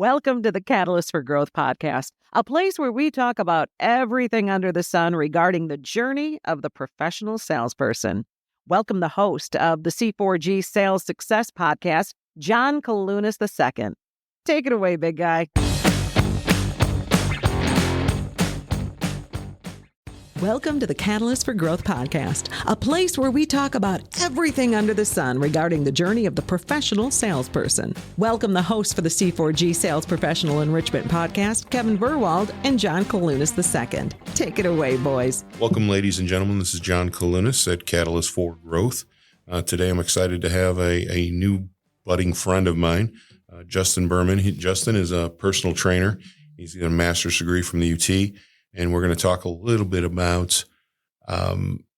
Welcome to the Catalyst for Growth podcast, a place where we talk about everything under the sun regarding the journey of the professional salesperson. Welcome the host of the C4G Sales Success podcast, John Kailunas II. Take it away, big guy. Welcome to the Catalyst for Growth podcast, a place where we talk about everything under the sun regarding the journey of the professional salesperson. Welcome the hosts for the C4G Sales Professional Enrichment podcast, Kevin Burwald and John Kailunas II. Take it away, boys. Welcome, ladies and gentlemen. This is John Kailunas at Catalyst for Growth. Today, I'm excited to have a new budding friend of mine, Justin Berman. Justin is a personal trainer. He's got a master's degree from the UT. And we're going to talk a little bit about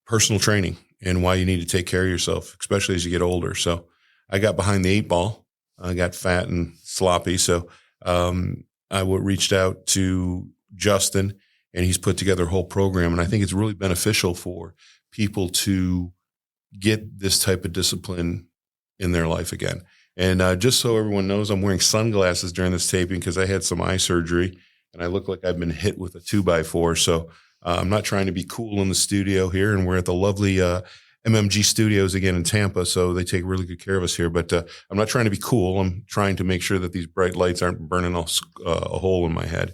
personal training and why you need to take care of yourself, especially as you get older. So I got behind the eight ball. I got fat and sloppy. So I reached out to Justin, and he's put together a whole program. And I think it's really beneficial for people to get this type of discipline in their life again. And just so everyone knows, I'm wearing sunglasses during this taping because I had some eye surgery. And I look like I've been hit with a 2x4. So I'm not trying to be cool in the studio here. And we're at the lovely MMG studios again in Tampa. So they take really good care of us here. But I'm not trying to be cool. I'm trying to make sure that these bright lights aren't burning a hole in my head.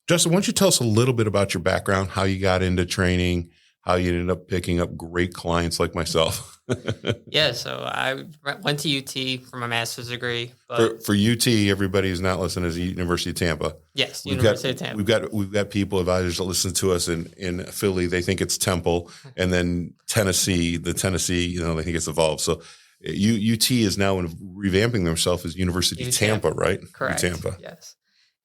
Justin, why don't you tell us a little bit about your background, how you got into training, how you ended up picking up great clients like myself? Yeah, so I went to UT for my master's degree. But for UT, everybody who's not listening is the University of Tampa. Yes, University of Tampa. We've got people, advisors that listen to us in Philly. They think it's Temple, and then Tennessee, they think it's Evolve. So UT is now revamping themselves as University of Tampa, right? Correct. Tampa. Yes.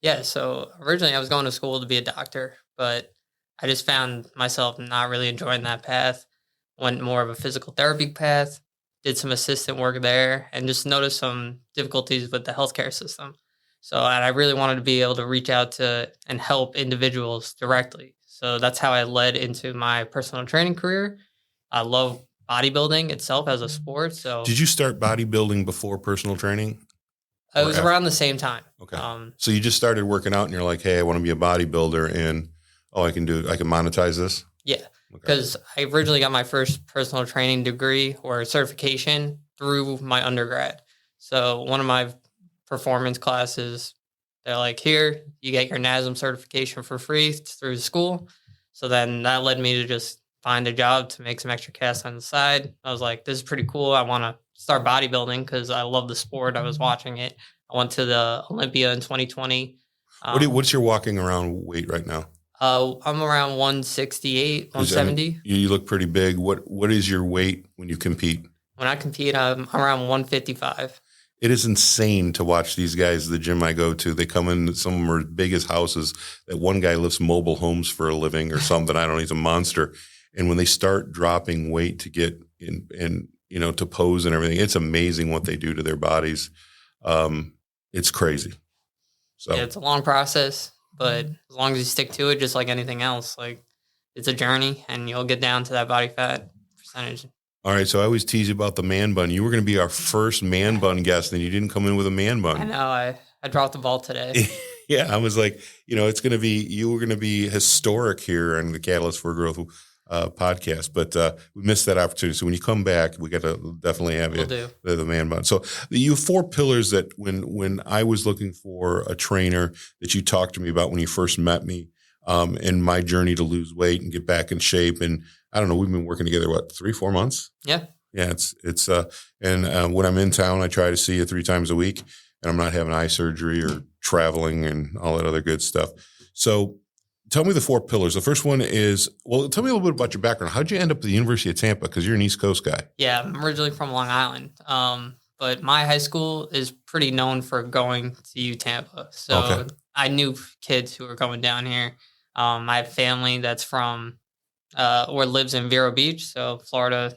Yeah. So originally I was going to school to be a doctor, but I just found myself not really enjoying that path. Went more of a physical therapy path, did some assistant work there, and just noticed some difficulties with the healthcare system. So I really wanted to be able to reach out to and help individuals directly. So that's how I led into my personal training career. I love bodybuilding itself as a sport. So did you start bodybuilding before personal training? It was around the same time. Okay. So you just started working out and you're like, hey, I want to be a bodybuilder and I can monetize this? Yeah. Because I originally got my first personal training degree or certification through my undergrad. So one of my performance classes, they're like, here, you get your NASM certification for free through the school. So then that led me to just find a job to make some extra cash on the side. I was like, this is pretty cool. I want to start bodybuilding because I love the sport. I was watching it. I went to the Olympia in 2020. What's your walking around weight right now? I'm around 168, 170. You look pretty big. What is your weight when you compete? When I compete, I'm around 155. It is insane to watch these guys at the gym I go to. They come in, some of them are as big as houses. That one guy lifts mobile homes for a living or something. I don't know. He's a monster. And when they start dropping weight to get in to pose and everything, it's amazing what they do to their bodies. It's crazy. So yeah, it's a long process. But as long as you stick to it, just like anything else, like it's a journey and you'll get down to that body fat percentage. All right. So I always tease you about the man bun. You were going to be our first man bun guest and you didn't come in with a man bun. I know. I dropped the ball today. Yeah. I was like, you were going to be historic here on the Catalyst for Growth podcast, but we missed that opportunity. So when you come back, we got to definitely have the man bun. So you have four pillars that when I was looking for a trainer that you talked to me about when you first met me, in my journey to lose weight and get back in shape. And I don't know, we've been working together, 3-4 months? Yeah. Yeah. And when I'm in town, I try to see you 3 times a week and I'm not having eye surgery or traveling and all that other good stuff. So tell me the 4 pillars. The first one is, tell me a little bit about your background. How'd you end up at the University of Tampa? Because you're an East Coast guy. Yeah, I'm originally from Long Island. But my high school is pretty known for going to U Tampa. So I knew kids who were going down here. I have family that's from or lives in Vero Beach. So Florida,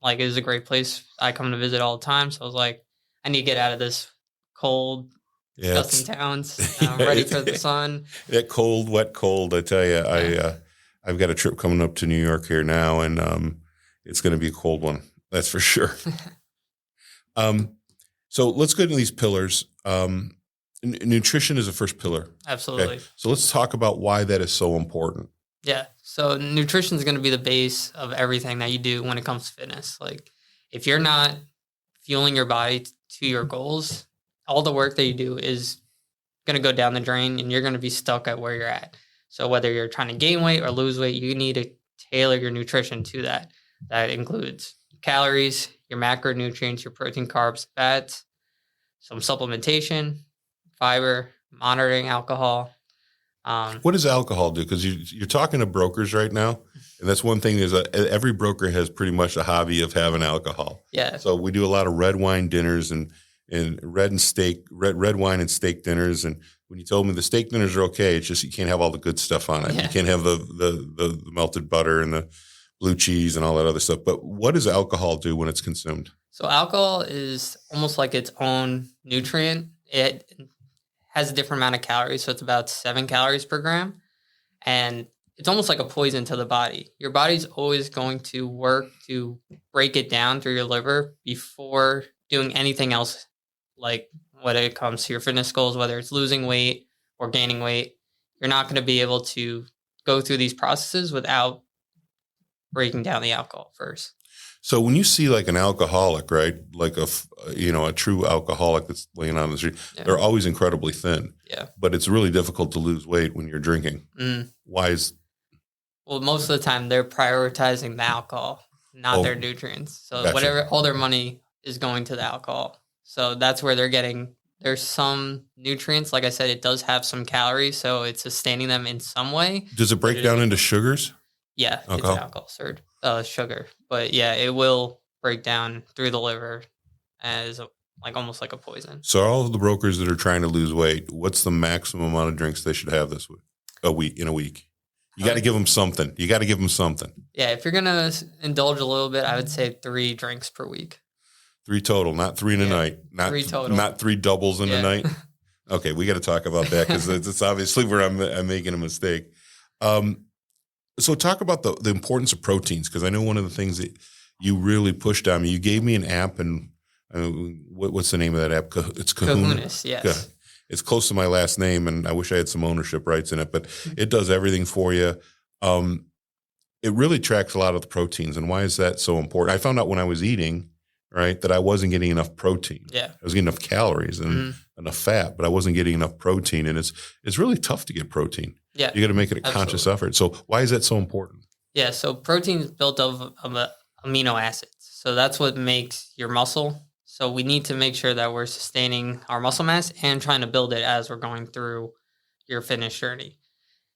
is a great place. I come to visit all the time. So I was like, I need to get out of this cold, disgusting towns. I'm ready for the sun. That cold, wet cold, I tell you. Yeah. I've got a trip coming up to New York here now, and it's going to be a cold one. That's for sure. So let's go to these pillars. Nutrition is the first pillar. Absolutely. Okay. So let's talk about why that is so important. Yeah. So nutrition is going to be the base of everything that you do when it comes to fitness. Like if you're not fueling your body to your goals, all the work that you do is going to go down the drain and you're going to be stuck at where you're at. So whether you're trying to gain weight or lose weight, you need to tailor your nutrition to that. That includes calories, your macronutrients, your protein, carbs, fats, some supplementation, fiber, monitoring alcohol. What does alcohol do? Because you're talking to brokers right now, and that's one thing is every broker has pretty much a hobby of having alcohol. Yeah. So we do a lot of red wine dinners and red wine and steak dinners. And when you told me the steak dinners are okay, it's just you can't have all the good stuff on it. Yeah. You can't have the melted butter and the blue cheese and all that other stuff. But what does alcohol do when it's consumed? So alcohol is almost like its own nutrient. It has a different amount of calories, so it's about 7 calories per gram. And it's almost like a poison to the body. Your body's always going to work to break it down through your liver before doing anything else, like when it comes to your fitness goals, whether it's losing weight or gaining weight. You're not going to be able to go through these processes without breaking down the alcohol first. So when you see like an alcoholic, right, like a true alcoholic that's laying on the street, they're always incredibly thin. Yeah. But it's really difficult to lose weight when you're drinking. Why is? Well, most of the time they're prioritizing the alcohol, not their nutrients. So Gotcha. all their money is going to the alcohol. So that's where there's some nutrients. Like I said, it does have some calories, so it's sustaining them in some way. Does it break down into sugars? Yeah, Alcohol? it's alcohol, sugar. But yeah, it will break down through the liver as almost like a poison. So all of the brokers that are trying to lose weight, what's the maximum amount of drinks they should have in a week? You got to give them something. Yeah, if you're going to indulge a little bit, I would say 3 drinks per week. 3 total, not 3 in a night. Not 3 total. Not 3 doubles in a night. Okay, we got to talk about that because it's obviously where I'm making a mistake. So talk about the importance of proteins, because I know one of the things that you really pushed on me. You gave me an app, and what's the name of that app? It's Kailunas, yes. Yeah. It's close to my last name, and I wish I had some ownership rights in it, but it does everything for you. It really tracks a lot of the proteins, and why is that so important? I found out when I was eating, right, that I wasn't getting enough protein. Yeah. I was getting enough calories and enough fat, but I wasn't getting enough protein, and it's really tough to get protein. Yeah. You got to make it a conscious effort. So why is that so important? Yeah, so protein is built of amino acids. So that's what makes your muscle. So we need to make sure that we're sustaining our muscle mass and trying to build it as we're going through your fitness journey.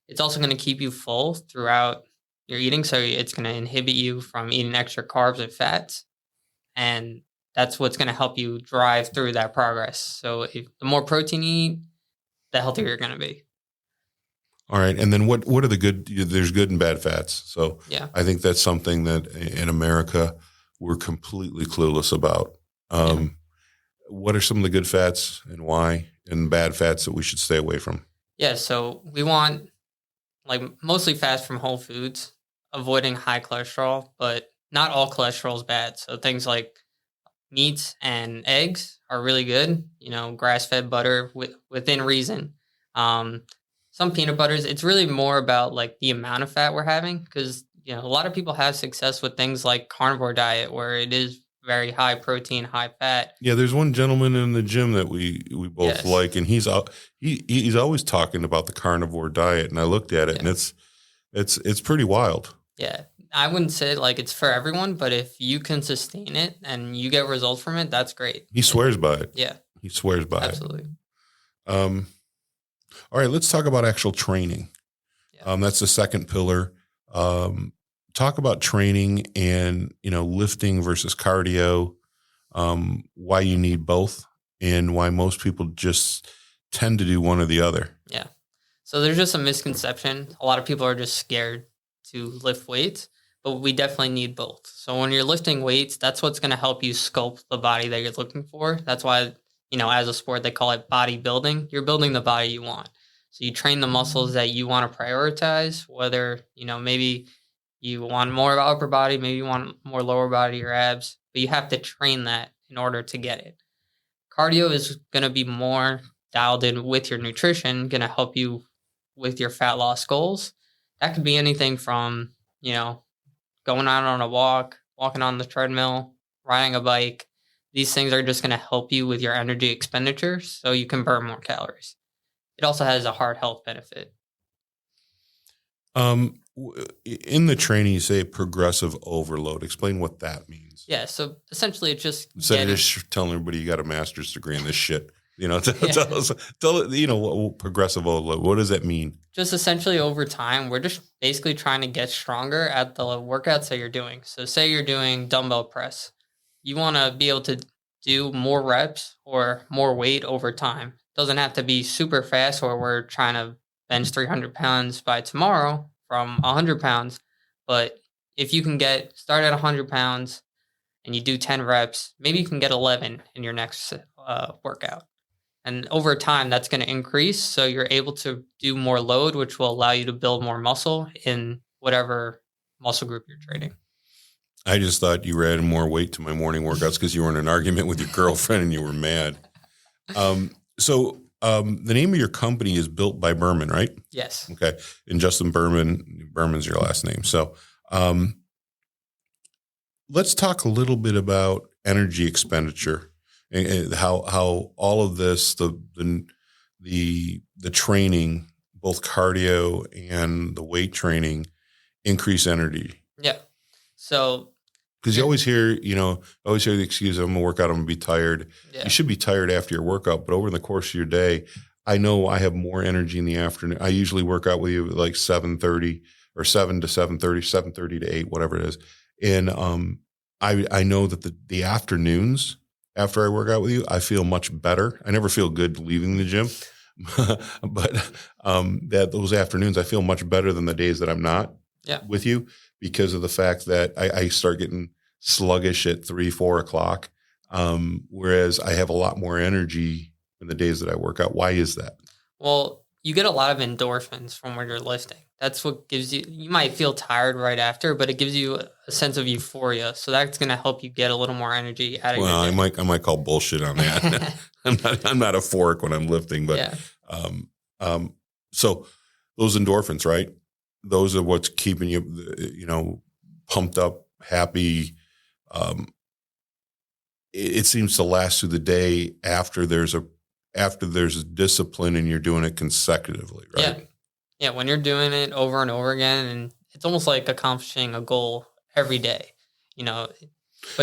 It's also going to keep you full throughout your eating. So it's going to inhibit you from eating extra carbs and fats. And that's what's going to help you drive through that progress. So the more protein you eat, the healthier you're going to be. All right. And then what are the good, there's good and bad fats. So yeah. I think that's something that in America, we're completely clueless about. What are some of the good fats and why, and bad fats that we should stay away from? Yeah. So we want mostly fats from whole foods, avoiding high cholesterol, but not all cholesterol is bad. So things like meats and eggs are really good. Grass-fed butter within reason. Some peanut butters, it's really more about the amount of fat we're having, because a lot of people have success with things like carnivore diet, where it is very high protein, high fat. Yeah, there's one gentleman in the gym that we both like, and he's always talking about the carnivore diet, and I looked at it, and it's pretty wild. Yeah, I wouldn't say it's for everyone, but if you can sustain it and you get results from it, that's great. He swears by it. Yeah, he swears by absolutely. All right, let's talk about actual training. Yeah. That's the second pillar. Talk about training and, lifting versus cardio, why you need both, and why most people just tend to do one or the other. Yeah. So there's just a misconception. A lot of people are just scared to lift weights, but we definitely need both. So when you're lifting weights, that's what's going to help you sculpt the body that you're looking for. That's why, as a sport, they call it bodybuilding. You're building the body you want. So you train the muscles that you want to prioritize, whether, maybe you want more upper body, maybe you want more lower body or abs, but you have to train that in order to get it. Cardio is going to be more dialed in with your nutrition, going to help you with your fat loss goals. That could be anything from, going out on a walk, walking on the treadmill, riding a bike. These things are just going to help you with your energy expenditure so you can burn more calories. It also has a heart health benefit. In the training, you say progressive overload. Explain what that means. Yeah, so essentially it's just instead of just telling everybody you got a master's degree in this shit. Tell progressive overload. What does that mean? Just essentially over time, we're just basically trying to get stronger at the workouts that you're doing. So say you're doing dumbbell press. You want to be able to do more reps or more weight over time. Doesn't have to be super fast or we're trying to bench 300 pounds by tomorrow from 100 pounds. But if you can start at 100 pounds and you do 10 reps, maybe you can get 11 in your next workout. And over time, that's going to increase. So you're able to do more load, which will allow you to build more muscle in whatever muscle group you're training. I just thought you were adding more weight to my morning workouts because you were in an argument with your girlfriend and you were mad. So the name of your company is Built by Berman, right? Yes. Okay. And Justin Berman's your last name. So let's talk a little bit about energy expenditure. And how all of this, the training, both cardio and the weight training, increase energy. Yeah. So because you always hear, the excuse, I'm gonna work out, I'm gonna be tired. Yeah. You should be tired after your workout, but over the course of your day, I know I have more energy in the afternoon. I usually work out with you at like 7:30 or 7 to 7:30, 7:30 to 8, whatever it is. And I know that the afternoons, after I work out with you, I feel much better. I never feel good leaving the gym, but that those afternoons, I feel much better than the days that I'm not with you because of the fact that I start getting sluggish at 3-4 o'clock, whereas I have a lot more energy in the days that I work out. Why is that? Well, you get a lot of endorphins from when you're lifting. That's what gives you might feel tired right after, but it gives you a sense of euphoria. So that's going to help you get a little more energy out of your day. I might call bullshit on that. I'm not euphoric when I'm lifting, but so those endorphins, right? Those are what's keeping you, pumped up, happy. It seems to last through the day after there's a discipline and you're doing it consecutively, right? Yeah, when you're doing it over and over again, and it's almost like accomplishing a goal every day, but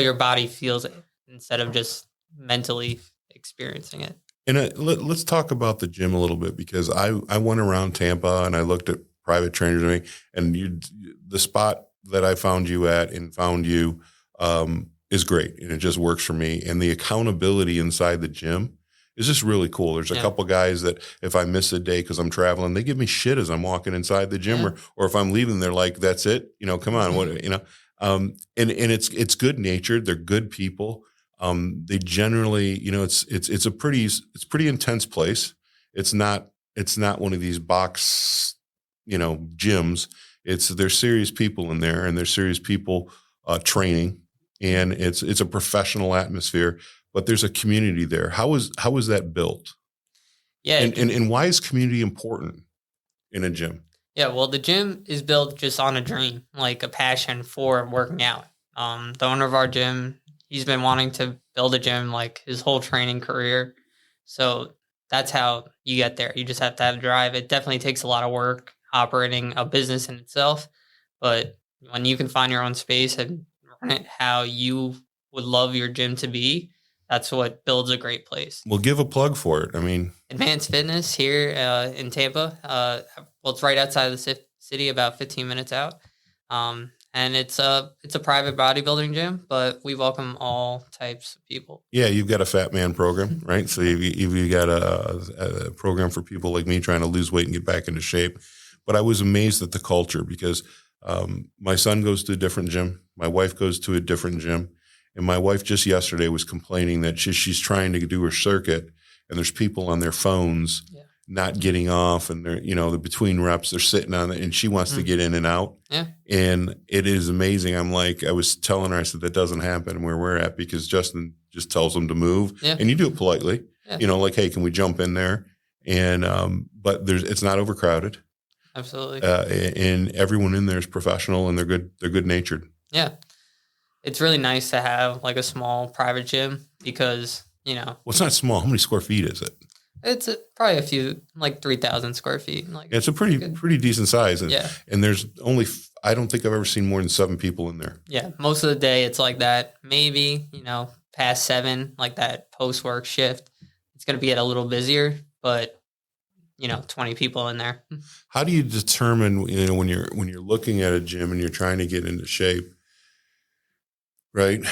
your body feels it instead of just mentally experiencing it. And let's talk about the gym a little bit because I went around Tampa and I looked at private trainers and the spot that I found you at and found you is great and it just works for me. And the accountability inside the gym is just really cool. There's a couple guys that if I miss a day because I'm traveling, they give me shit as I'm walking inside the gym or if I'm leaving, they're like, that's it. Come on. What, and it's good natured. They're good people. They generally, it's a pretty intense place. It's not one of these box, gyms. There's serious people in there and there's serious people training and it's a professional atmosphere. But there's a community there. How is that built? Yeah. And why is community important in a gym? Yeah, well, the gym is built just on a dream, like a passion for working out. The owner of our gym, he's been wanting to build a gym like his whole training career. So that's how you get there. You just have to have drive. It definitely takes a lot of work operating a business in itself. But when you can find your own space and run it how you would love your gym to be, that's what builds a great place. Well, give a plug for it. Advanced Fitness here in Tampa. Well, it's right outside of the city, about 15 minutes out. And it's a private bodybuilding gym, but we welcome all types of people. Yeah, you've got a fat man program, right? So you've got a program for people like me trying to lose weight and get back into shape. But I was amazed at the culture because my son goes to a different gym. My wife goes to a different gym. And my wife just yesterday was complaining that she's trying to do her circuit and there's people on their phones not getting off and they're between reps, they're sitting on it and she wants to get in and out. Yeah. And it is amazing. I was telling her, I said, that doesn't happen where we're at because Justin just tells them to move and you do it politely. Yeah. like, hey, can we jump in there? And, but it's not overcrowded. Absolutely. And everyone in there is professional and they're good natured. Yeah. It's really nice to have like a small private gym because, Well, it's not small. How many square feet is it? it's probably a few, like 3,000 square feet. Like, It's a pretty decent size. And, yeah. and there's only, I don't think I've ever seen more than 7 people in there. Yeah. Most of the day it's like that. Maybe, past 7, like that post-work shift, it's going to get a little busier, but 20 people in there. How do you determine, when you're looking at a gym and you're trying to get into shape, right?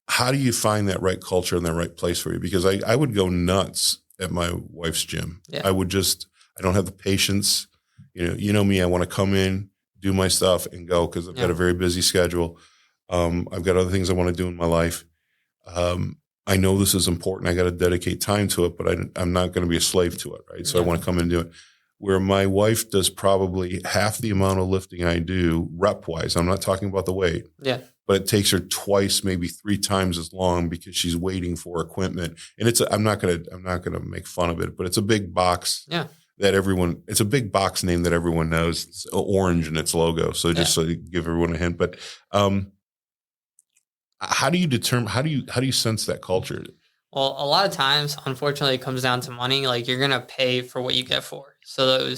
How do you find that right culture and that right place for you? Because I would go nuts at my wife's gym. Yeah. I don't have the patience. You know me, I want to come in, do my stuff and go because I've got a very busy schedule. I've got other things I want to do in my life. I know this is important. I got to dedicate time to it, but I'm not going to be a slave to it. Right. So I want to come in and do it. Where my wife does probably half the amount of lifting I do rep wise. I'm not talking about the weight. Yeah. But it takes her twice, maybe 3 times as long because she's waiting for equipment. And I'm not gonna make fun of it, but it's a big box. Yeah. It's a big box name that everyone knows. It's orange in its logo. So just so you give everyone a hint. But how do you sense that culture? Well, a lot of times, unfortunately, it comes down to money. Like you're gonna pay for what you get for. So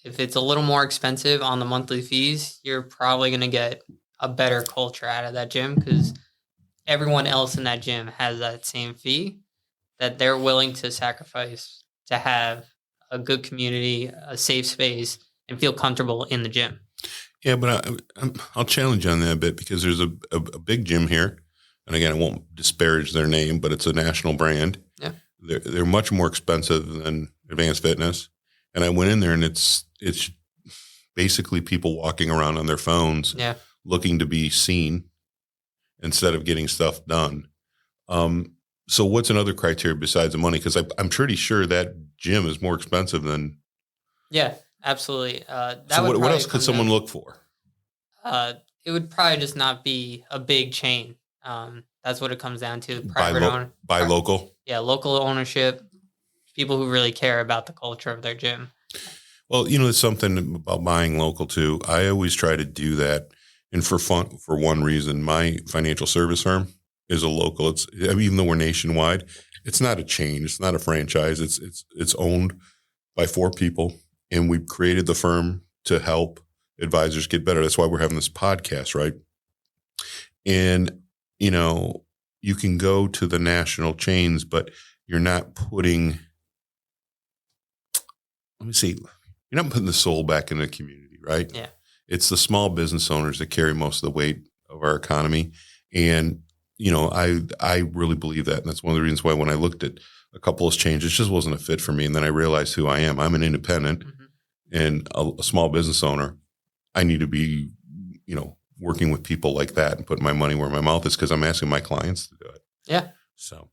if it's a little more expensive on the monthly fees, you're probably gonna get a better culture out of that gym because everyone else in that gym has that same fee that they're willing to sacrifice to have a good community, a safe space, and feel comfortable in the gym. Yeah, but I'll challenge you on that a bit because there's a big gym here. And again, I won't disparage their name, but it's a national brand. Yeah. They're much more expensive than Advanced Fitness. And I went in there and it's basically people walking around on their phones. Yeah. Looking to be seen instead of getting stuff done. So what's another criteria besides the money? Because I'm pretty sure that gym is more expensive than. Yeah, absolutely. So what else could someone look for? It would probably just not be a big chain. That's what it comes down to. Buy local? Yeah, local ownership, people who really care about the culture of their gym. Well, there's something about buying local too. I always try to do that. And for one reason, my financial service firm is a local. Even though we're nationwide, it's not a chain. It's not a franchise. It's owned by 4 people, and we've created the firm to help advisors get better. That's why we're having this podcast, right? And you can go to the national chains, but you're not putting. Let me see. You're not putting the soul back in the community, right? Yeah. It's the small business owners that carry most of the weight of our economy. And, I really believe that. And that's one of the reasons why when I looked at a couple of changes, it just wasn't a fit for me. And then I realized who I am. I'm an independent and a small business owner. I need to be, working with people like that and putting my money where my mouth is because I'm asking my clients to do it. Yeah. So,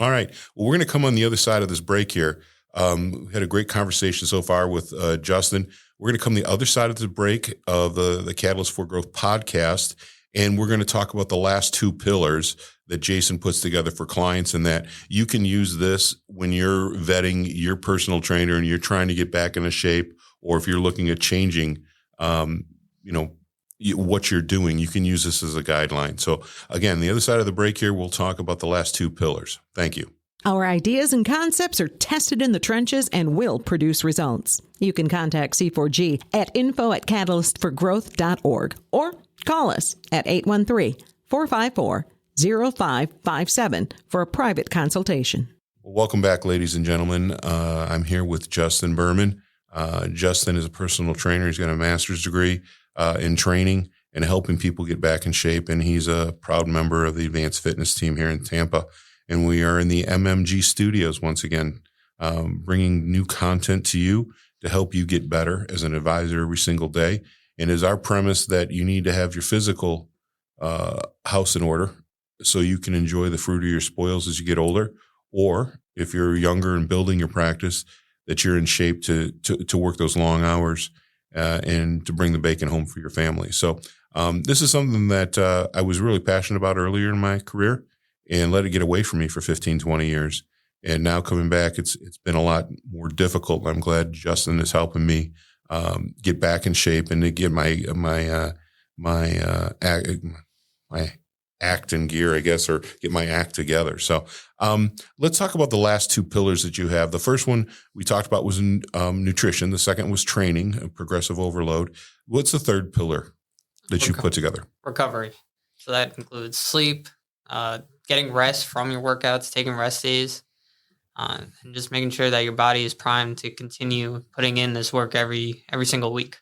all right. Well, we're going to come on the other side of this break here. We had a great conversation so far with Justin. We're going to come the other side of the break of the Catalyst for Growth podcast, and we're going to talk about the last 2 pillars that Jason puts together for clients, and that you can use this when you're vetting your personal trainer and you're trying to get back into shape, or if you're looking at changing, what you're doing. You can use this as a guideline. So again, the other side of the break here, we'll talk about the last 2 pillars. Thank you. Our ideas and concepts are tested in the trenches and will produce results. You can contact C4G at info@catalystforgrowth.org or call us at 813-454-0557 for a private consultation. Well, welcome back, ladies and gentlemen. I'm here with Justin Berman. Justin is a personal trainer. He's got a master's degree in training and helping people get back in shape. And he's a proud member of the Advanced Fitness team here in Tampa. And we are in the MMG studios once again, bringing new content to you to help you get better as an advisor every single day. And is our premise that you need to have your physical house in order so you can enjoy the fruit of your spoils as you get older. Or if you're younger and building your practice, that you're in shape to work those long hours and to bring the bacon home for your family. So this is something that I was really passionate about earlier in my career and let it get away from me for 15, 20 years. And now coming back, it's been a lot more difficult. I'm glad Justin is helping me get back in shape and to get my act in gear, I guess, or get my act together. So let's talk about the last two pillars that you have. The first one we talked about was nutrition. The second was training, progressive overload. What's the third pillar that you put together? Recovery. So that includes sleep, getting rest from your workouts, taking rest days, and just making sure that your body is primed to continue putting in this work every single week.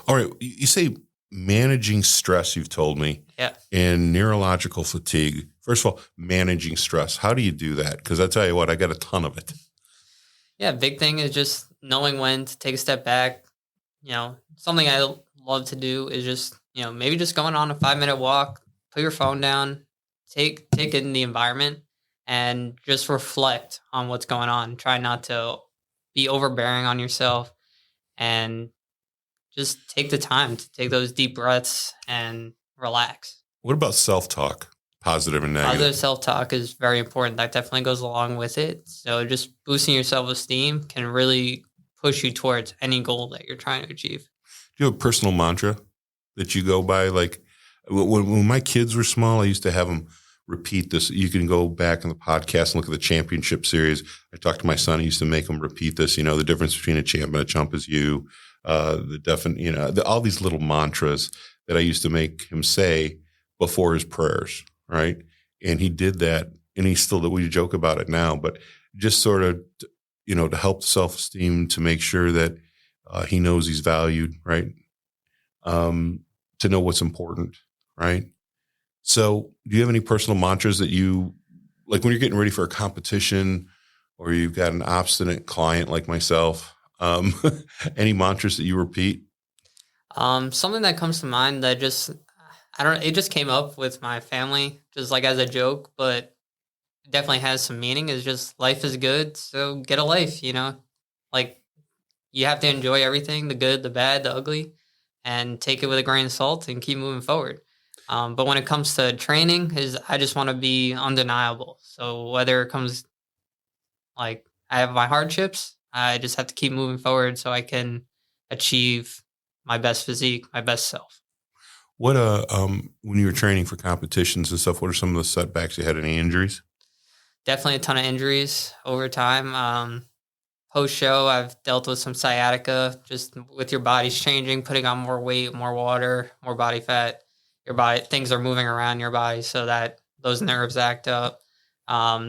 All right. You say managing stress, you've told me, yeah, and neurological fatigue. First of all, managing stress. How do you do that? Because I tell you what, I got a ton of it. Yeah, big thing is just knowing when to take a step back. Something I love to do is just, maybe just going on a 5-minute walk, put your phone down, take in the environment and just reflect on what's going on. Try not to be overbearing on yourself and just take the time to take those deep breaths and relax. What about self-talk, positive and negative? Positive self-talk is very important. That definitely goes along with it. So just boosting your self-esteem can really push you towards any goal that you're trying to achieve. Do you have a personal mantra that you go by? Like when my kids were small, I used to have them repeat this. You can go back in the podcast and look at the championship series. I talked to my son. I used to make him repeat this. The difference between a champ and a chump is you. All these little mantras that I used to make him say before his prayers, right? And he did that, and we joke about it now, but just sort of, to help self-esteem, to make sure that he knows he's valued, right? To know what's important, right? So do you have any personal mantras that you, like when you're getting ready for a competition or you've got an obstinate client like myself, any mantras that you repeat? Something that comes to mind that it just came up with my family, just like as a joke, but it definitely has some meaning, is just life is good. So get a life, like you have to enjoy everything, the good, the bad, the ugly, and take it with a grain of salt and keep moving forward. But when it comes to training, I just want to be undeniable. So whether it comes like I have my hardships, I just have to keep moving forward so I can achieve my best physique, my best self. What when you were training for competitions and stuff, what are some of the setbacks you had? Any injuries? Definitely a ton of injuries over time. Post show, I've dealt with some sciatica, just with your body's changing, putting on more weight, more water, more body fat. Your body, things are moving around your body, so that those nerves act up.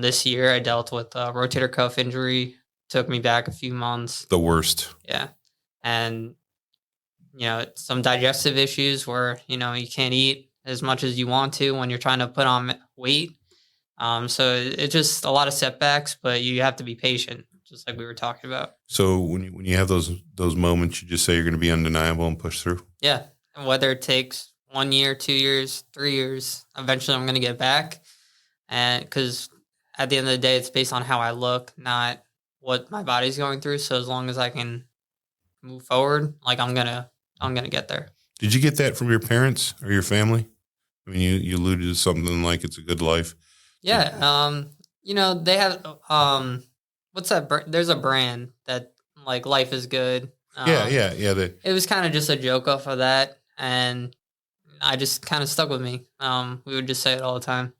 This year, I dealt with a rotator cuff injury. Took me back a few months. The worst. Yeah, and some digestive issues where you can't eat as much as you want to when you're trying to put on weight. So it's just a lot of setbacks, but you have to be patient, just like we were talking about. So when you have those moments, you just say you're going to be undeniable and push through? Yeah. And whether it takes 1 year, 2 years, 3 years, eventually I'm going to get back. And because at the end of the day, it's based on how I look, not what my body's going through. So as long as I can move forward, like I'm going to get there. Did you get that from your parents or your family? I mean, you alluded to something like it's a good life. Yeah. They have, what's that? There's a brand that like life is good. Yeah. It was kind of just a joke off of that. And I just kind of stuck with me. We would just say it all the time.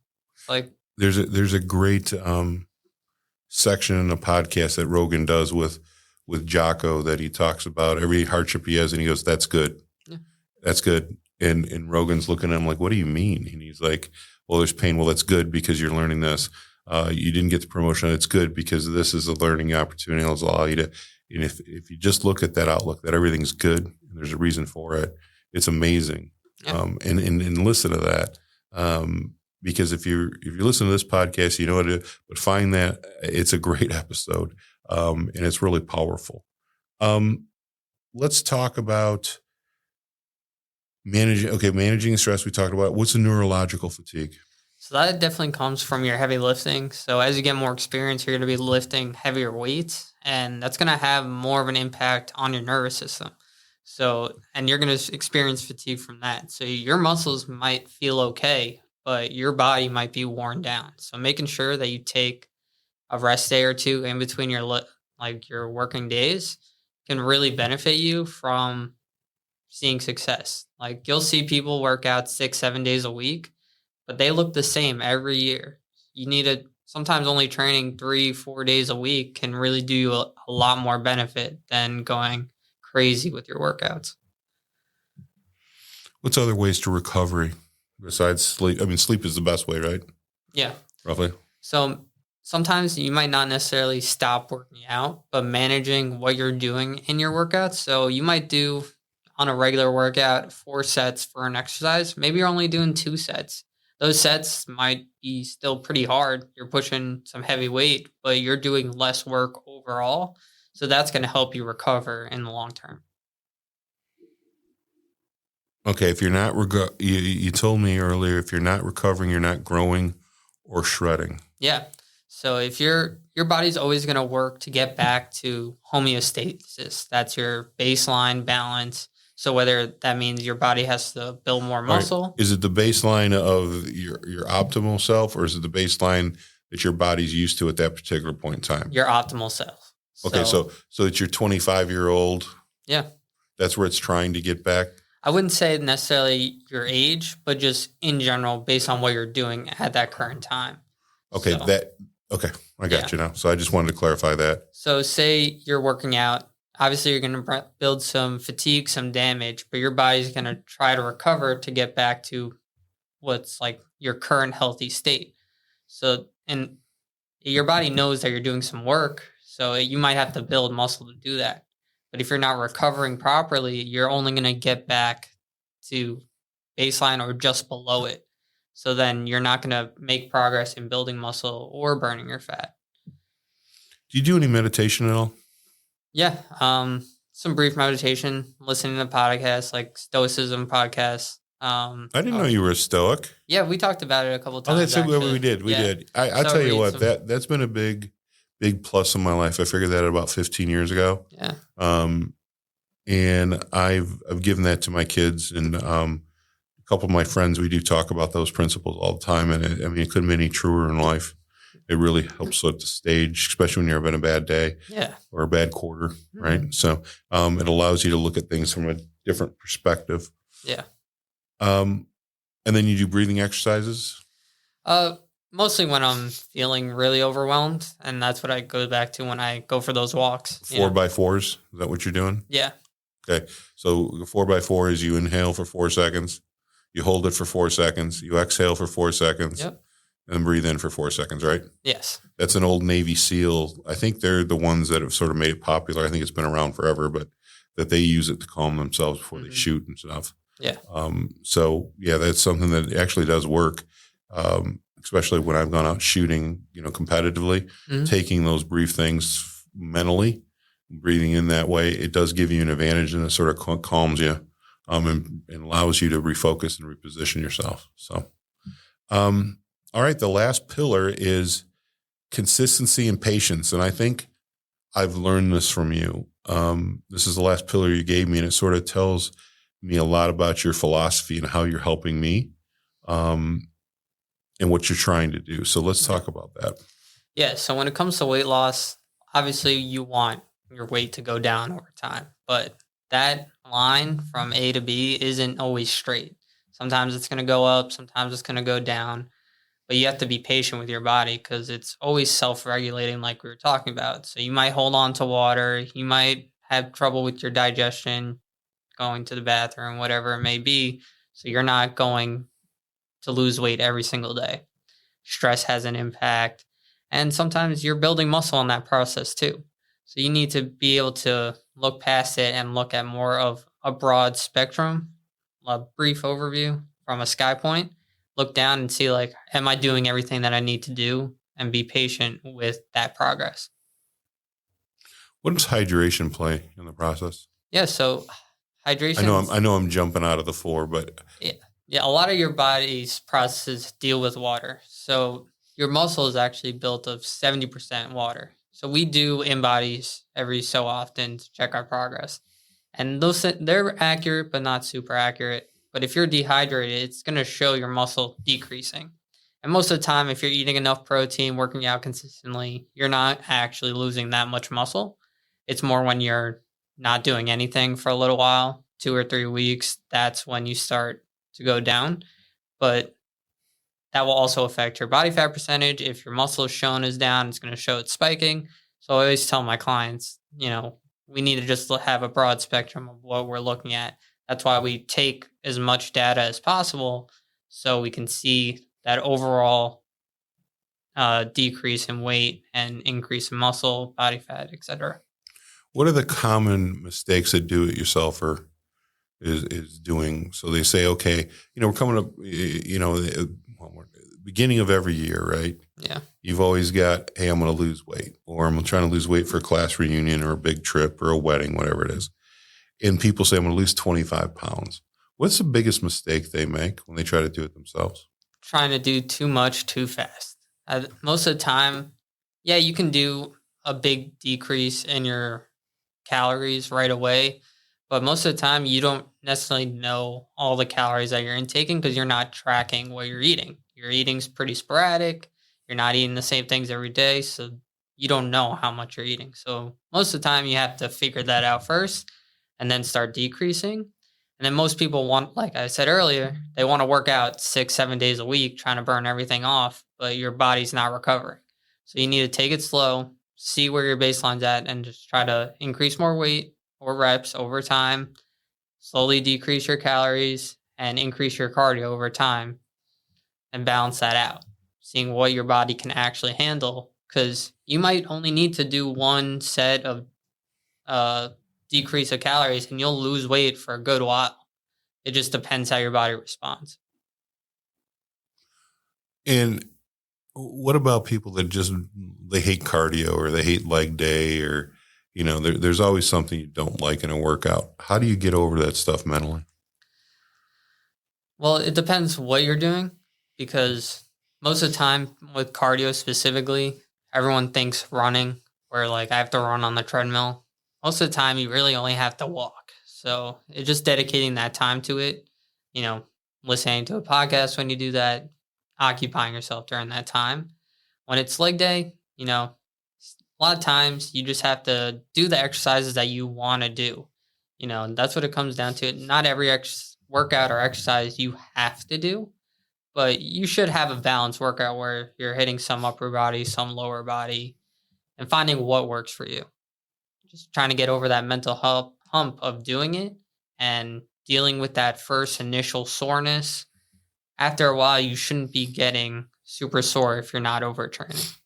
Like there's a great, section in a podcast that Rogan does with Jocko that he talks about every hardship he has. And he goes, that's good. Yeah. That's good. And Rogan's looking at him like, what do you mean? And he's like, well, there's pain. Well, that's good because you're learning this. You didn't get the promotion. It's good because this is a learning opportunity. It'll allow you to, and if you just look at that outlook, that everything's good and there's a reason for it, it's amazing. Yeah. And listen to that. Because if you listen to this podcast, you know what to do, but find that it's a great episode. And it's really powerful. Let's talk about managing stress. We talked about what's the neurological fatigue. So that definitely comes from your heavy lifting. So as you get more experience, you're going to be lifting heavier weights, and that's going to have more of an impact on your nervous system. So, and you're going to experience fatigue from that. So your muscles might feel okay, but your body might be worn down. So making sure that you take a rest day or two in between your working days can really benefit you from seeing success. Like you'll see people work out 6, 7 days a week, but they look the same every year. You need to sometimes only training 3, 4 days a week can really do you a lot more benefit than going crazy with your workouts. What's other ways to recovery besides sleep? I mean, sleep is the best way, right? Yeah. Roughly. So sometimes you might not necessarily stop working out, but managing what you're doing in your workouts. So you might do on a regular workout 4 sets for an exercise. Maybe you're only doing 2 sets. Those sets might be still pretty hard. You're pushing some heavy weight, but you're doing less work overall. So that's going to help you recover in the long term. Okay, if you're not, you told me earlier, if you're not recovering, you're not growing or shredding. Yeah. So if your body's always going to work to get back to homeostasis, that's your baseline balance. So whether that means your body has to build more muscle. Right. Is it the baseline of your optimal self, or is it the baseline that your body's used to at that particular point in time? Your optimal self. Okay, so it's your 25-year-old. Yeah. That's where it's trying to get back. I wouldn't say necessarily your age, but just in general, based on what you're doing at that current time. Okay, I got you now. So I just wanted to clarify that. So say you're working out. Obviously, you're going to build some fatigue, some damage, but your body's going to try to recover to get back to what's like your current healthy state. So, and your body knows that you're doing some work, so you might have to build muscle to do that. But if you're not recovering properly, you're only going to get back to baseline or just below it. So then you're not going to make progress in building muscle or burning your fat. Do you do any meditation at all? Yeah. Some brief meditation, listening to podcasts like Stoicism podcasts. I didn't know you were a Stoic. Yeah, we talked about it a couple of times. Oh, that's what we did. We did. I tell you what, that's been a big plus in my life. I figured that out about 15 years ago. Yeah. And I've given that to my kids and a couple of my friends. We do talk about those principles all the time, and it couldn't be any truer in life. It really helps set the stage, especially when you're having a bad day or a bad quarter, right? Mm-hmm. So it allows you to look at things from a different perspective. Yeah. And then you do breathing exercises? Mostly when I'm feeling really overwhelmed, and that's what I go back to when I go for those walks. 4x4s? Is that what you're doing? Yeah. Okay. So the 4x4 is you inhale for 4 seconds, you hold it for 4 seconds, you exhale for 4 seconds. Yep. And breathe in for 4 seconds, right? Yes. That's an old Navy SEAL. I think they're the ones that have sort of made it popular. I think it's been around forever, but that they use it to calm themselves before they shoot and stuff. Yeah. So yeah, that's something that actually does work. Especially when I've gone out shooting, competitively, taking those brief things mentally, breathing in that way, it does give you an advantage, and it sort of calms you, and allows you to refocus and reposition yourself. So, all right, the last pillar is consistency and patience. And I think I've learned this from you. This is the last pillar you gave me, and it sort of tells me a lot about your philosophy and how you're helping me, and what you're trying to do. So let's talk about that. Yeah. So when it comes to weight loss, obviously you want your weight to go down over time, but that line from A to B isn't always straight. Sometimes it's going to go up, sometimes it's going to go down. But you have to be patient with your body because it's always self-regulating like we were talking about. So you might hold on to water. You might have trouble with your digestion, going to the bathroom, whatever it may be. So you're not going to lose weight every single day. Stress has an impact. And sometimes you're building muscle in that process too. So you need to be able to look past it and look at more of a broad spectrum, a brief overview from a sky point. Look down and see, like, am I doing everything that I need to do, and be patient with that progress. What does hydration play in the process? Yeah, so hydration. I know I'm jumping out of the 4, but yeah, a lot of your body's processes deal with water. So your muscle is actually built of 70% water. So we do in-bodies every so often to check our progress, and they're accurate but not super accurate. But if you're dehydrated, it's going to show your muscle decreasing. And most of the time, if you're eating enough protein, working out consistently, you're not actually losing that much muscle. It's more when you're not doing anything for a little while, 2 or 3 weeks, that's when you start to go down. But that will also affect your body fat percentage. If your muscle shown is down, it's going to show it's spiking. So I always tell my clients, we need to just have a broad spectrum of what we're looking at. That's why we take as much data as possible so we can see that overall decrease in weight and increase in muscle, body fat, etc. What are the common mistakes that do-it-yourselfer is doing? So they say, okay, we're coming up, beginning of every year, right? Yeah. You've always got, hey, I'm going to lose weight, or I'm trying to lose weight for a class reunion or a big trip or a wedding, whatever it is. And people say, I'm going to lose 25 pounds. What's the biggest mistake they make when they try to do it themselves? Trying to do too much too fast. Most of the time, yeah, you can do a big decrease in your calories right away, but most of the time you don't necessarily know all the calories that you're intaking because you're not tracking what you're eating. Your eating's pretty sporadic. You're not eating the same things every day, so you don't know how much you're eating. So most of the time you have to figure that out first and then start decreasing. And then most people want, like I said earlier, they want to work out 6-7 days a week trying to burn everything off, but your body's not recovering. So you need to take it slow, see where your baseline's at, and just try to increase more weight or reps over time, slowly decrease your calories and increase your cardio over time and balance that out, seeing what your body can actually handle. Because you might only need to do one set of decrease of calories and you'll lose weight for a good while. It just depends how your body responds. And what about people that they hate cardio or they hate leg day or, there's always something you don't like in a workout. How do you get over that stuff mentally? Well, it depends what you're doing, because most of the time with cardio specifically, everyone thinks running, where like I have to run on the treadmill. Most of the time you really only have to walk. So it's just dedicating that time to it, listening to a podcast when you do that, occupying yourself during that time. When it's leg day, a lot of times you just have to do the exercises that you want to do. And that's what it comes down to. Not every workout or exercise you have to do, but you should have a balanced workout where you're hitting some upper body, some lower body, and finding what works for you. Just trying to get over that mental hump of doing it and dealing with that first initial soreness. After a while, you shouldn't be getting super sore if you're not overtraining.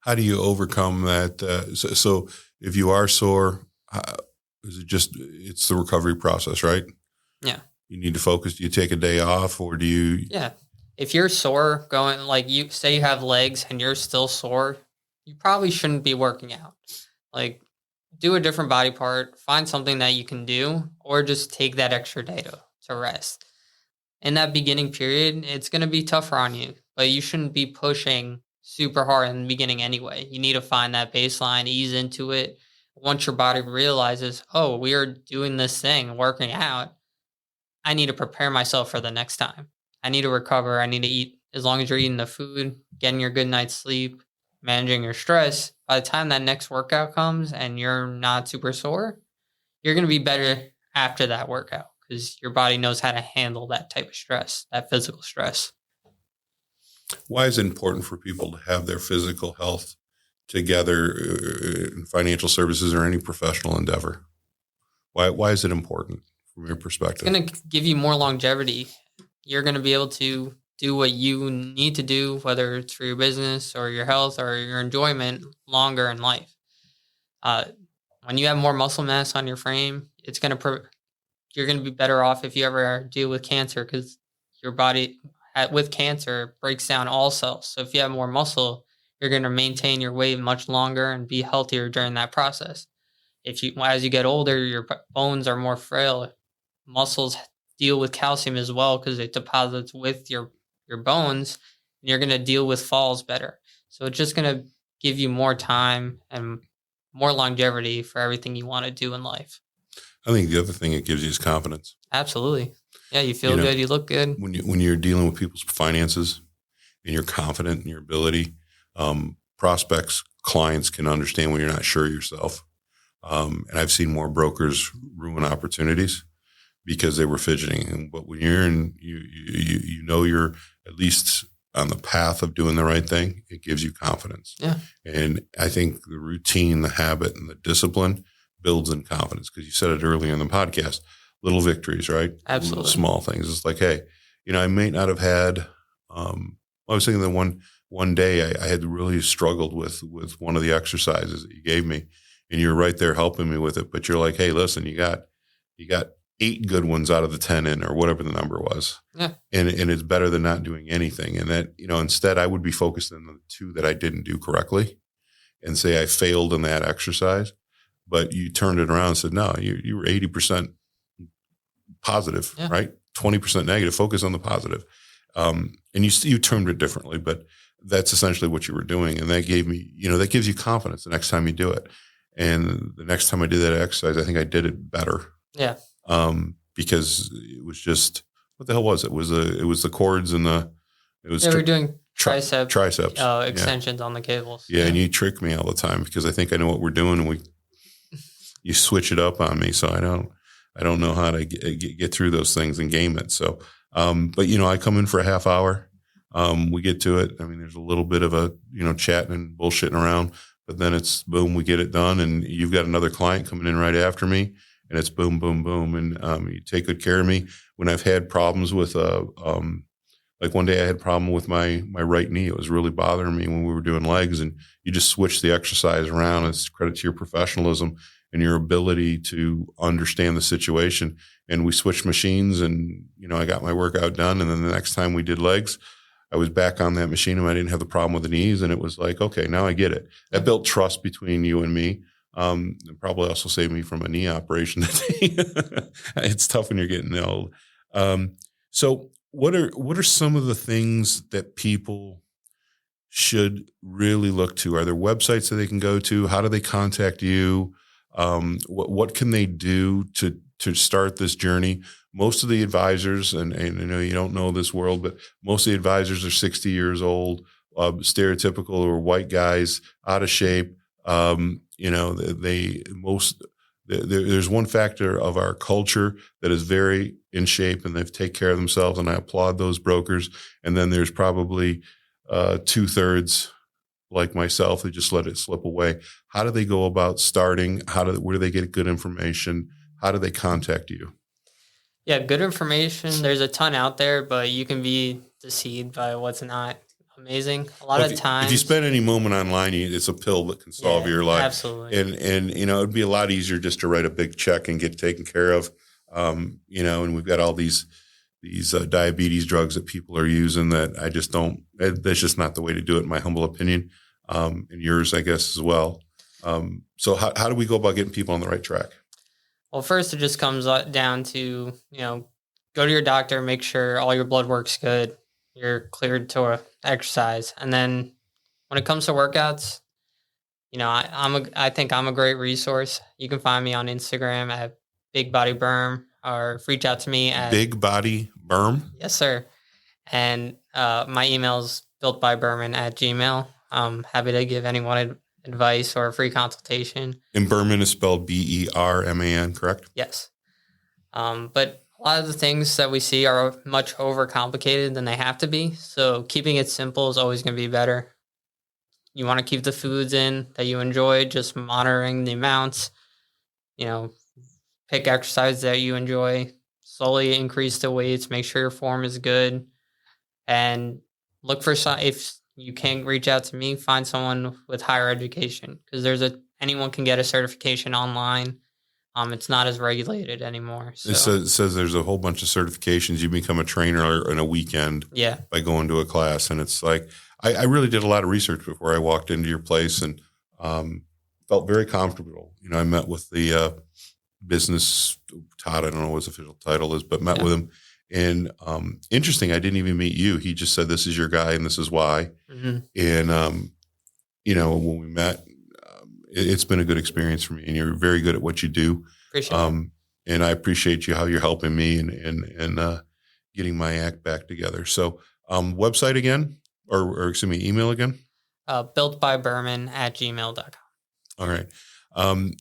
How do you overcome that? So if you are sore, is it it's the recovery process, right? Yeah. You need to focus. Do you take a day off or do you? Yeah. If you're sore going, like you say you have legs and you're still sore, you probably shouldn't be working out. Like do a different body part, find something that you can do, or just take that extra day to rest. In that beginning period, it's going to be tougher on you, but you shouldn't be pushing super hard in the beginning anyway. You need to find that baseline, ease into it. Once your body realizes, oh, we are doing this thing, working out, I need to prepare myself for the next time. I need to recover. I need to eat. As long as you're eating the food, getting your good night's sleep, managing your stress, by the time that next workout comes and you're not super sore, you're going to be better after that workout because your body knows how to handle that type of stress, that physical stress. Why is it important for people to have their physical health together in financial services or any professional endeavor? Why is it important from your perspective? It's going to give you more longevity. You're going to be able to do what you need to do, whether it's for your business or your health or your enjoyment, longer in life. When you have more muscle mass on your frame, you're going to be better off if you ever deal with cancer, because your body with cancer breaks down all cells. So if you have more muscle, you're going to maintain your weight much longer and be healthier during that process. As you get older, your bones are more frail. Muscles deal with calcium as well because it deposits with your bones, and you're going to deal with falls better. So it's just going to give you more time and more longevity for everything you want to do in life. I think the other thing it gives you is confidence. Absolutely. Yeah, you feel good, you look good. When you're dealing with people's finances and you're confident in your ability, prospects, clients can understand when you're not sure yourself. And I've seen more brokers ruin opportunities because they were fidgeting. But when you're you know you're at least on the path of doing the right thing, it gives you confidence. Yeah. And I think the routine, the habit, and the discipline builds in confidence, because you said it earlier in the podcast, little victories, right? Absolutely. Little small things. It's like, hey, I may not have had, I was thinking that one day I had really struggled with one of the exercises that you gave me, and you're right there helping me with it. But you're like, hey, listen, you got 8 good ones out of the 10 in, or whatever the number was. Yeah. And it's better than not doing anything. And that, instead I would be focused on the 2 that I didn't do correctly and say I failed in that exercise. But you turned it around and said, no, you were 80% positive, right? 20% negative. Focus on the positive. And you termed it differently, but that's essentially what you were doing. And that gave me, that gives you confidence the next time you do it. And the next time I did that exercise, I think I did it better. Yeah. Because it was just, what the hell was it? It was the cords and we're doing triceps extensions on the cables. Yeah. And you trick me all the time because I think I know what we're doing, and you switch it up on me. So I don't know how to get through those things and game it. So, but I come in for a half hour. We get to it. I mean, there's a little bit of a, chatting and bullshitting around, but then it's boom, we get it done. And you've got another client coming in right after me, and it's boom, boom, boom. And, you take good care of me. When I've had problems with, like one day I had a problem with my right knee. It was really bothering me when we were doing legs, and you just switch the exercise around. It's credit to your professionalism and your ability to understand the situation. And we switched machines, and, I got my workout done. And then the next time we did legs, I was back on that machine, and I didn't have the problem with the knees. And it was like, okay, now I get it. That built trust between you and me. And probably also saved me from a knee operation. It's tough when you're getting old. So what are some of the things that people should really look to? Are there websites that they can go to? How do they contact you? What can they do to start this journey? Most of the advisors, and I know you don't know this world, but most of the advisors are 60 years old, stereotypical, or white guys, out of shape. There's one factor of our culture that is very in shape, and they take care of themselves, and I applaud those brokers. And then there's probably 2/3 like myself who just let it slip away. How do they go about starting? Where do they get good information? How do they contact you? Yeah, good information. There's a ton out there, but you can be deceived by what's not amazing. A lot of times, if you spend any moment online, it's a pill that can solve your life. Absolutely. And it'd be a lot easier just to write a big check and get taken care of. And we've got all these diabetes drugs that people are using that I just don't. That's just not the way to do it, in my humble opinion, and yours, I guess, as well. So how do we go about getting people on the right track? Well, first, it just comes down to, go to your doctor, make sure all your blood work's good, you're cleared to exercise. And then when it comes to workouts, I think I'm a great resource. You can find me on Instagram at Big Body Berm, or reach out to me at Big Body Berm. Yes, sir. And my email's builtbyberman@gmail.com. I'm happy to give anyone advice or a free consultation. And Berman is spelled Berman, correct? Yes. But a lot of the things that we see are much overcomplicated than they have to be. So keeping it simple is always going to be better. You want to keep the foods in that you enjoy, just monitoring the amounts, pick exercise that you enjoy, slowly increase the weights, make sure your form is good, and look for if you can't reach out to me, find someone with higher education, because anyone can get a certification online. It's not as regulated anymore. So. It says there's a whole bunch of certifications. You become a trainer in a weekend by going to a class. And it's like, I really did a lot of research before I walked into your place, and felt very comfortable. I met with the business, Todd, I don't know what his official title is, but met with him. And interesting, I didn't even meet you. He just said, this is your guy and this is why. Mm-hmm. And, when we met, it's been a good experience for me, and you're very good at what you do. Appreciate it. and I appreciate you, how you're helping me and getting my act back together. So website again, or excuse me, email again? builtbyberman@gmail.com. All right.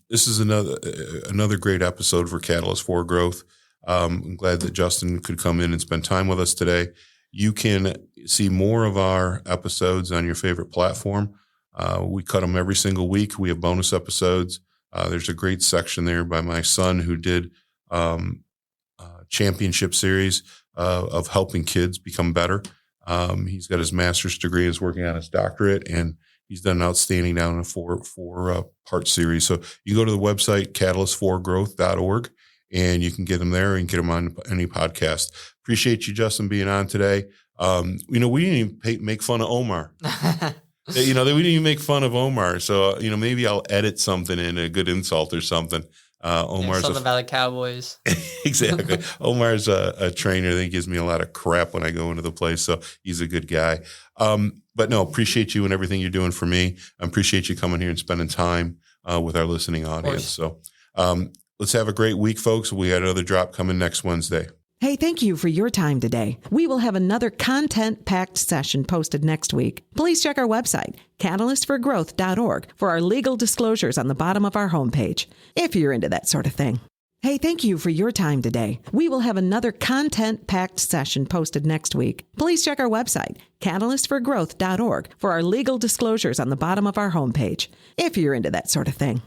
This is another great episode for Catalyst for Growth. I'm glad that Justin could come in and spend time with us today. You can see more of our episodes on your favorite platform. We cut them every single week. We have bonus episodes. There's a great section there by my son who did championship series of helping kids become better. He's got his master's degree, is working on his doctorate, and he's done an outstanding down in a four-part series. So you go to the website, catalystforgrowth.org, and you can get them there and get them on any podcast. Appreciate you, Justin, being on today. We didn't even make fun of Omar. We didn't even make fun of Omar. So, maybe I'll edit something in, a good insult or something. Omar's something about the Cowboys. Exactly. Omar's a trainer that gives me a lot of crap when I go into the place. So he's a good guy. But no, appreciate you and everything you're doing for me. I appreciate you coming here and spending time with our listening audience. So let's have a great week, folks. We got another drop coming next Wednesday. Hey, thank you for your time today. We will have another content-packed session posted next week. Please check our website, catalystforgrowth.org, for our legal disclosures on the bottom of our homepage, if you're into that sort of thing. Hey, thank you for your time today. We will have another content-packed session posted next week. Please check our website, catalystforgrowth.org, for our legal disclosures on the bottom of our homepage, if you're into that sort of thing.